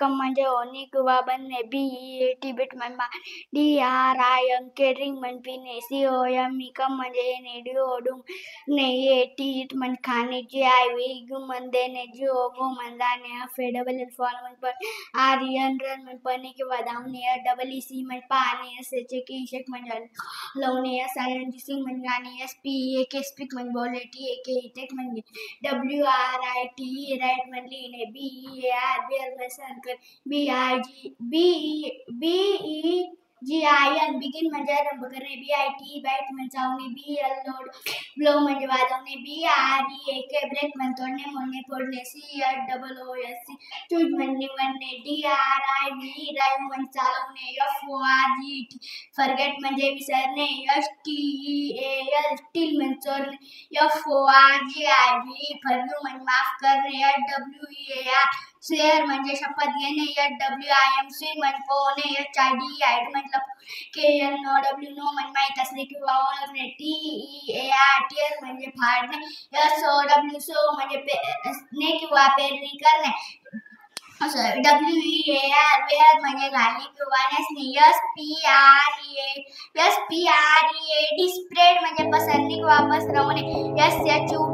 कम म्हणजे होणे किंवा बनणे, बीट म्हणजे ड्रिंक म्हणजे पिणे, कम म्हणजे येणे, ईट म्हणजे खाणे, गो म्हणजे देणे, गो म्हणजे जाणे, फॉल म्हणजे रन म्हणजे पळणे किंवा धावणे, सी म्हणजे पाहणे, शेक म्हणजे हलवणे, सिंग म्हणजे गाणे, स्पीक म्हणजे बोलणे, टेक म्हणजे राईट म्हणजे लिहिणे, बिअर म्हणजे सहन करणे, बिगिन म्हणजे आरंभ करणे, बाईट म्हणजे चावणे, ब्लो म्हणजे वाजवणे, ब्रेक म्हणजे तोडणे, मोडणे, फोडणे, चूज म्हणजे निवडणे, ड्राईव्ह म्हणजे चालवणे, फॉरगेट म्हणजे विसरणे, स्टील म्हणजे चोरणे, फॉरगिव्ह म्हणजे माफ करणे, स्वेअर म्हणजे शपथ घेणे, स्विम म्हणजे पोहणे, हाईड म्हणजे नो म्हणजे माहीत असणे किंवा ओळखणे, टीयर म्हणजे फाडणे, सो म्हणजे किंवा पेरणी करणे, वेअर म्हणजे घालणे किंवा नेसणे, स्प्रेड म्हणजे पसरणे किंवा पसरवणे,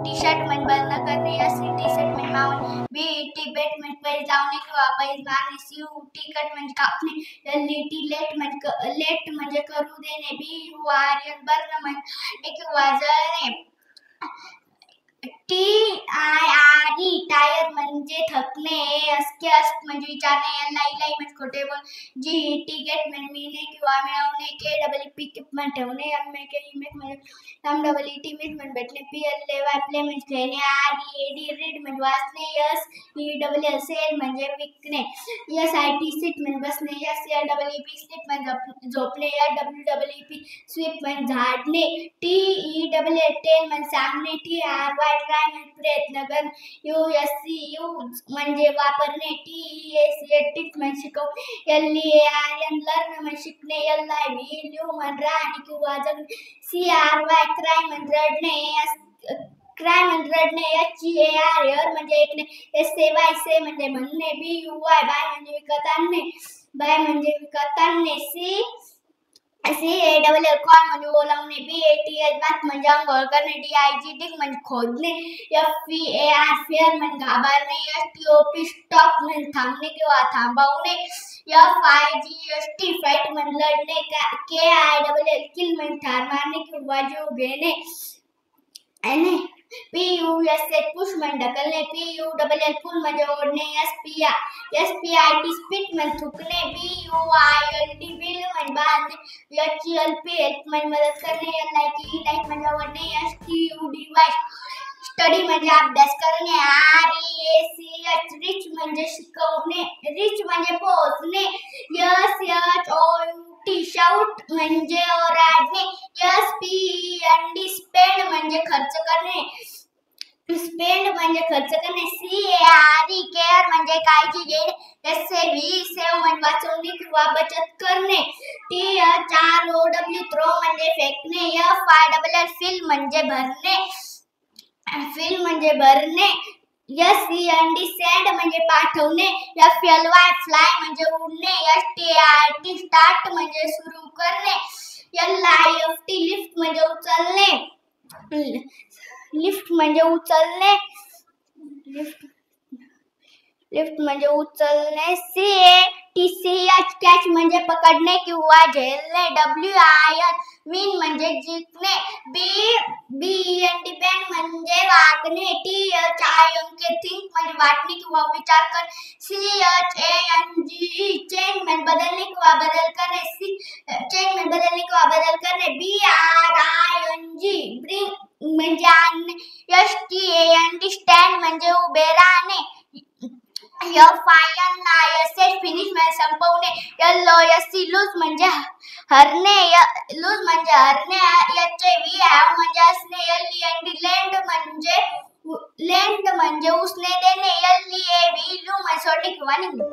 टी शर्ट म्हणजे बंद करणे, टी शर्ट म्हणजे मावणे, बेट म्हणजे पैज लावणे किंवा पैज मारणे, टिकट म्हणजे कापणे, लेट म्हणजे करू देणे, बर्न म्हणजे किंवा जळणे, टायर म्हणजे थकणे, म्हणजे विचारणे, म्हणजे खोटे बोल, टिकेट म्हणजे मिळणे किंवा मिळवणे, म्हणजे ठेवणे, म्हणजे भेटणे, प्ले म्हणजे खेळणे, रीड म्हणजे वाचणे, सेल म्हणजे विकणे, सीट म्हणजे बसणे, स्लीप म्हणजे झोपणे, स्वीप म्हणजे झाडणे, टेल म्हणजे सांगणे, ट्राय म्हणजे प्रयत्न करणे, यूज म्हणजे वापरणे, टीच म्हणजे शिकवणे, लर्न म्हणजे शिकणे, म्हणजे राहणे किंवा जगणे, क्राय म्हणजे रडणे, म्हणजे ऐकणे, से म्हणजे म्हणणे, बाय म्हणजे विकत आणणे, कॉल म्हणजे बोलावणे, बात म्हणजे अंघोळ करणे, डिग म्हणजे खोदणे, फेअर म्हणजे घाबरणे, स्टॉप म्हणजे थांबणे किंवा थांबवणे, फाईट म्हणजे लढणे, किल म्हणजे ठार मारणे किंवा जीव घेणे, पुश म्हणजे ढकलणे, पुल म्हणजे ओढणे, स्पीट म्हणजे थुकणे, बिल्ड म्हणजे बांधणे, हेल्प म्हणजे मदत करणे, लाईक म्हणजे आवडणे, स्टडी म्हणजे अभ्यास करणे, रिच म्हणजे शिकवणे, रिच म्हणजे पोहोचणे, शाउट म्हणजे ओरडणे, स्पेंड म्हणजे खर्च करणे, केअर म्हणजे काळजी घेणे, सेव्ह म्हणजे वाचवणे किंवा बचत करणे, थ्रो म्हणजे फेकणे, फिल म्हणजे भरणे, सेंड म्हणजे पाठवणे, फ्लाय म्हणजे उडणे, स्टार्ट म्हणजे सुरू करणे, लिफ्ट म्हणजे उचलणे, लिफ्ट म्हणजे उचलणे, कॅच म्हणजे पकडणे किंवा झेलणे, विन म्हणजे जिंकणे, बँड म्हणजे वागणे, थिंक म्हणजे वाटणे किंवा विचार करणे, चेंज म्हणजे बदलणे किंवा बदल करणे, ब्रिंग म्हणजे आणणे, स्टँड म्हणजे उभे राहणे, फिनिश म्हणजे संपवणे, लूज म्हणजे हरणे, म्हणजे असणे, लेंड म्हणजे उसने देणे, म्हणजे सोडणे किंवा निघणे.